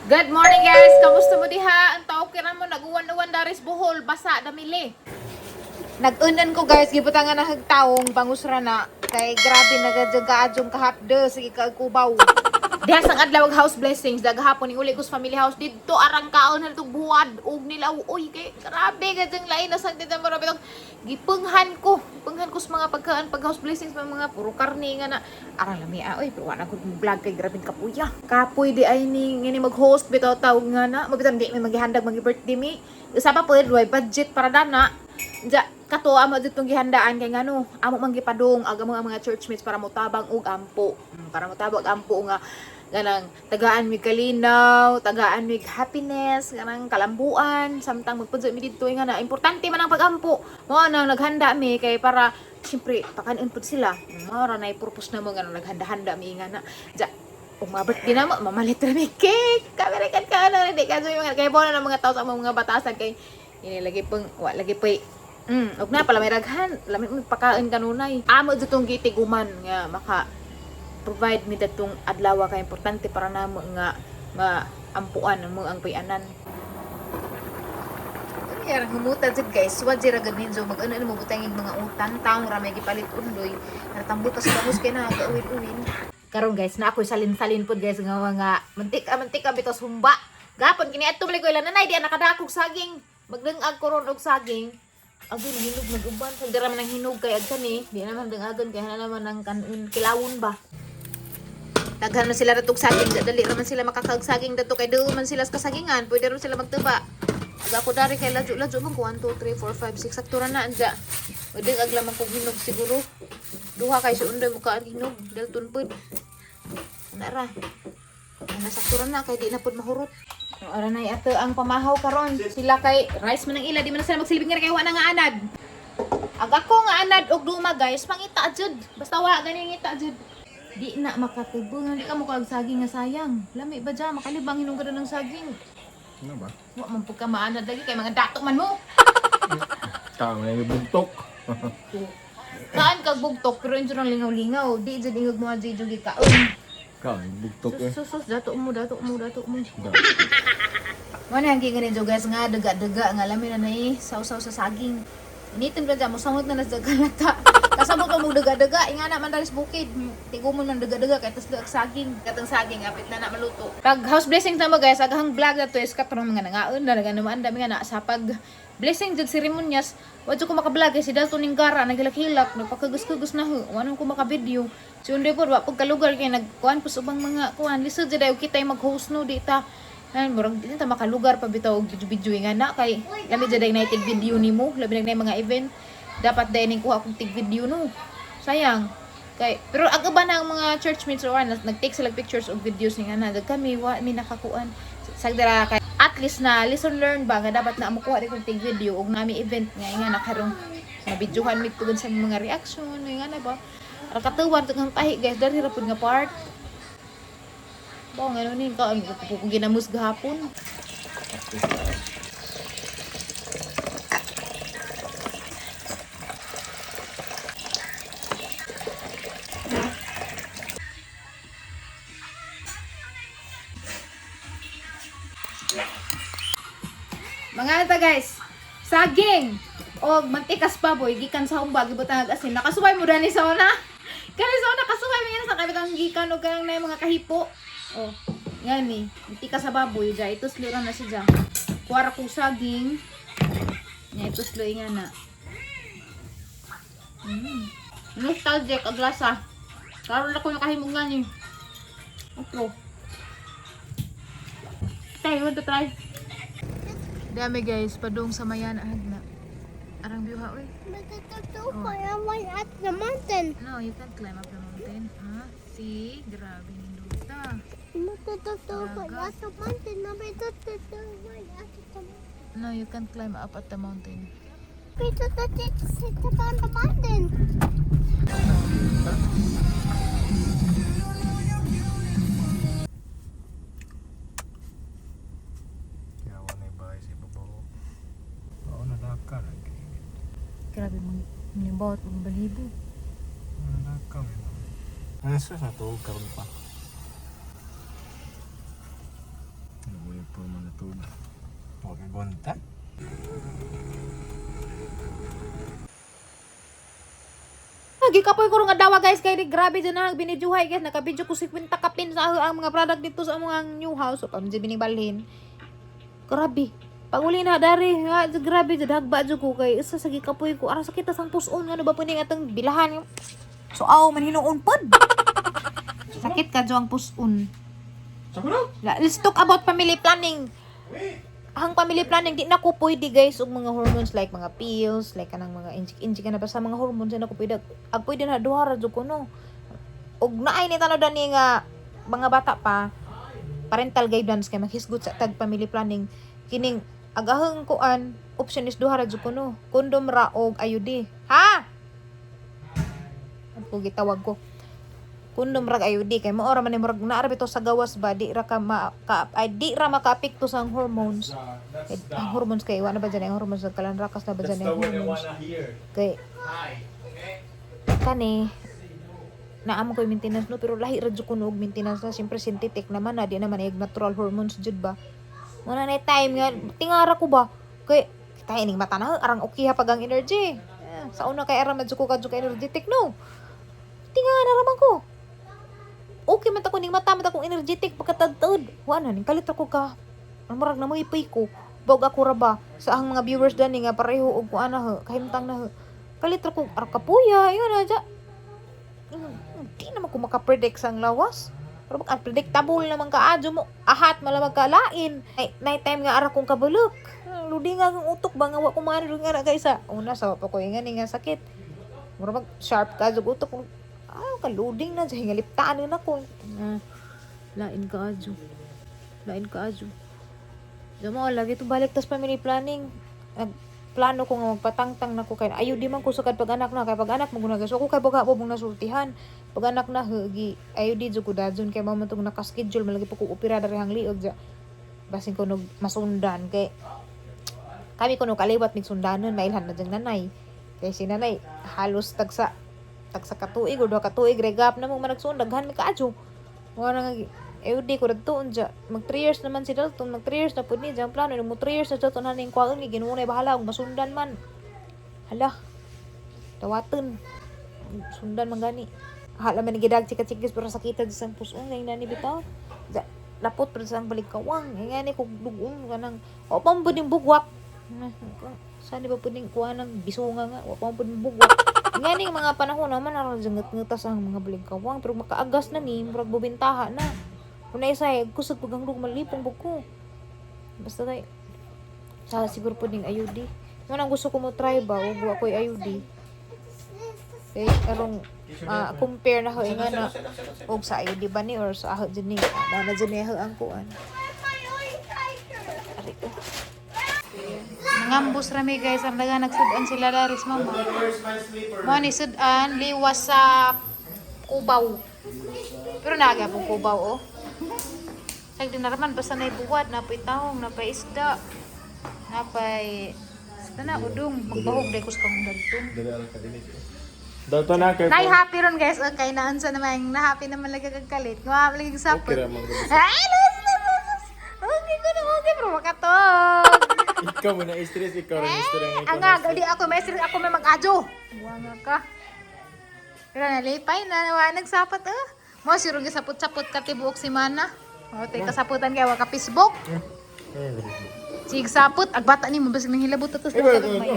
Good morning guys! Kamusta mo diha? Ang tao kira mo nag-uwan-uwan daris buhol, basa damili. Nag-unan ko guys, gibutangan na hagtaong pangusra na kay grabe nagajaga-adjong kahapde sige kagkubaw. Diha sang adlaw house blessings daghapon ni uli ko sa family house didto arang kaon na itong buwad ug nila uy kay grabe gajang lain na sang tita mo rabitong gipunghan ko sa mga pagkaan pag house blessings mga puro karne nga na arang lami oy pero wala ko vlog kay grabe kapuya kapoy di ay ni ngini mag-host bitaw tawag nga na mabitan di may maghihandag mag-birthday mi usa pa pud way budget para dana ja kato amo ditong gihandaan kay ngano amo man gipadung aga mga churchmates para motabang og ampo para motabang ampo nga ganang tagaan mig kalinaw, tagaan mig happiness, ganang kalambuan, samtang magpunso mi didto nga na importante man ang pagampo. Mao nang naghanda mi kay para siyempre pakanon pud sila. Mao ra nay purpose na mo nga naghanda-handa mi nga na. Ja umabot din na mo, mamalit ra mi cake. Kamerakan ka na hindi ka mga kay bono ng mga tao sa mga batasan kay inilagay pang wa lagi pa og na pala may raghan, lami mo pakaon kanunay. Amo ditong gitiguman nga maka provide mi datong adlaw ka importante para namo nga maampuan mo ang payanan. Yarang humutan jud guys, wa jira gad ninyo mag-ano mo butangig mga utang taong ra may gipalit undoy. Natambok ka sa bangus kay na gawin-uwin. Karon guys, na ako salin-salin pud guys nga mga mantika bitaw humba. Gapon kini adto bali ko ilan nanay di nakadakog saging. Magdengag ko ron og saging. Agon hinog nag-uban sa dira man ang hinog kay agkan di naman dengagon kay hala naman ang kanon kilawon ba. Daghan man sila ratog saging, dali raman sila makakagsaging dato kay do man sila sa kasagingan, pwede ron sila magtuba. Aga ko dari kay ladyo man ko 1 2 3 4 5 6 sakto ra na anja. Pwede aglaman kog hinog siguro. Duha kay sa undoy mo ka hinog, dalton pud. Nara. Ana sakto ra na kay di na pud mahurot. Ara na ato ang pamahaw karon. Sila kay rice man ang ila, di man sila magsilbing nga kay wa na nga anad. Aga ko nga anad og duma guys, mangita jud. Basta wa gani ngita jud. Di na makatubong, di ka mo saging nga sayang. Lami ba dyan? Makalibang hinong gano'n ng saging. Ano ba? Wa man po ka maanad lagi kay mga dato man mo. Kaya may bugtok. Saan kag bugtok pero inyo nang lingaw-lingaw. Di dyan ingog mga dyan yung gikaon. Kaya may bugtok eh. Sus, dato mo. Ano yung ganyan dyan guys nga, daga-daga nga lamin na sausaw sa saging. Initin ba dyan, musamot na nasdagalata. Kasabot mo daga-daga, inga na man dalis bukid. Tigumon man daga-daga kay taslo ak saging, katang saging apit na maluto. Pag house blessings na mo guys, aghang vlog na to is katrong mga nangaon na naman dami nga na sa pag blessing jud seremonyas. Wadyo ko maka-vlog kay si Dalton ning gara nagilak-hilak, nagpakagus-kugus na ho. Wanong ko maka-video. Si unday po wa pag kalugar kay nagkuan pus ubang mga kuan. Lisod jud ayo kitay mag-host no dita. Nan murag dito ta makalugar pa bitaw og video nga na kay lami jud ay naitid video nimo, labi na mga event. Dapat dining kuha kong tig video no. Sayang. Kay pero ang uban ang mga churchmates or nag-take sila pictures o videos ni ana kami wa mi nakakuan. Sagdara kay at least na lesson learned ba nga dapat na amo kuha kong tig video og nami event nga nakarong na videohan mi tugon sa mga reaction nga na ba. Ang katuwan tugang tahi guys dari ra pud nga part. Ba ngano ni ka kung ginamus gahapon. Mga ata guys, saging o mantikas baboy gikan sa umbag gibutang asin nakasuway mo dani sa una. Kani sa una kasuway mo sa kabitang gikan og kanang nay mga kahipo. Oh, ngani, mantikas sa baboy ja ituslo ra na siya. Kuwara ko saging. Nya ituslo nga na. Nostalgic ang lasa. Karon na ko nakahimog nga ni. Ito. Tay, want to try? Dami guys, padung sa mayan agna. Arang view ha, oy. At the mountain. No, you can't climb up the mountain. Ah, see? Grabe yung luta. No, you can't climb up at the mountain. Grabe mong bawat pang balibo. Ano sa to karon pa? Nabuhay po mga tubig. Huwag agonta. Gikapoy ko nga dawa guys kay grabe dyan na binidyohay guys nakabidyo ko 50 kapin sa ang mga product dito sa mga new house so pamdyo binibalhin grabe pag uli na dari nga grabe dyan hagba dyan ko kay isa sa gikapoy ko ara sakita sang puson nga ba po atong bilahan so aw man hinuon pod sakit ka dyan ang puson. Let's talk about family planning. Ang family planning di na ko pwede guys og mga hormones like mga pills like kanang mga injik ka na ba sa mga hormones na ko pwede ag pwede na duha ra jud ko no og naay ni tanaw dani nga mga bata pa parental guidance kay maghisgot sa tag family planning kining agahang kuan option is duha ra jud ko no condom ra og IUD ha ako gitawag ko kundom rag IUD kay mao ra man ni murag naara bitaw sa gawas ba di ra di ra makaapekto sa hormones. Ang hormones kay wala ba dyan ang hormones nagkalanrakas na ba dyan ang hormones. Kay kani naamo ko yung maintenance no pero lahi ra jud ko og maintenance na siyempre synthetic naman na di naman ay natural hormones jud ba. Muna na time nga tingara ko ba kay tay ning mata na arang okay ha pag ang energy. Sa una kay ara man jud ko kadyo kay energetic no. Tingara raman ko. Okay man ta ko ning mata akong energetic pagkatadtod. Wa na ning kalit ako ka. Ang murag na mo ipay ko. Bawg ako ra ba sa ang mga viewers dani nga pareho og kuan na kahimtang na kalit ako arkapuya yun na ja. Hindi naman ko makapredict sang lawas. Pero unpredictable naman kaadyo mo. Ahat malamag kalain. Night time nga ara kong kabulok. Ludi nga ang utok ba nga wa ko maano nga na kaysa. Una sa pa ko nga ni nga sakit. Murag sharp ka jud utok. Kaluding na dyan, hingaliptaan na ko. Lain ka adyo. Diyan mo, lagi ito balik tas family planning. Plano ko nga magpatangtang na ko kay ayaw di man ko sukad pag anak na kay pag anak mo gunagas ako kay baga po mong nasultihan pag anak na hagi ayaw di jud ko dadyon kay mamo tong naka-schedule malagi po ko opera dari hang liog ja basin ko no masundan kay kami ko no kaliwat mig sundanon mailhan na jang nanay kay si nanay halos tagsa katuig o 2 katuig regap na mo managsun daghan mi kaadyo wala nga di ko radto unja mag 3 years naman sila tong mag 3 years na pud ni jang plano mo 3 years na jud haning kwaon ni ginuunay bahala og masundan man hala dawaton sundan man gani hala man gidag chika-chikis pero sakita sa puson ngay nani bitaw lapot pero sang balik kawang ngani ko dugon kanang o pa mo ding bugwak saan di ba puding kuha ng bisunga nga wa pa mo puding bugwak nga ning mga panahon naman aron ngetas ang mga balingkawang pero makaagas na ni murag bobentaha na kung naisay kusog pag hanglog malipong buko basta tay sa siguro puding IUD mo nang gusto ko mo try ba ug wa koy IUD kay karong compare na ho nga na og sa IUD ba ni or sa ahod jud ni na jud ni ang kuan ari ko ngambus rami guys ang daga nagsudan sila daris mama mo ni sudan liwas sa kubaw pero naga pong kubaw oh sag din naman basta na ibuwad na pay taong na pay isda na pay sana udong magbahog dai kus kang dalton Dato na kay nay happy ron guys okay na unsa naman na happy naman lagi kagkalit nga lagi sapot okay ra man ay okay ko na okay pero makatog ikaw mo na stress ikaw rin stress ang nga di ako may stress ako may mag-adyo buwanga ka pero nalipay na nagsapat mo sirong gisapot-sapot ka tibuok si mana o tay kasaputan kay wa ka Facebook sig sapot agbata ni mo basig nang hilabot to sa may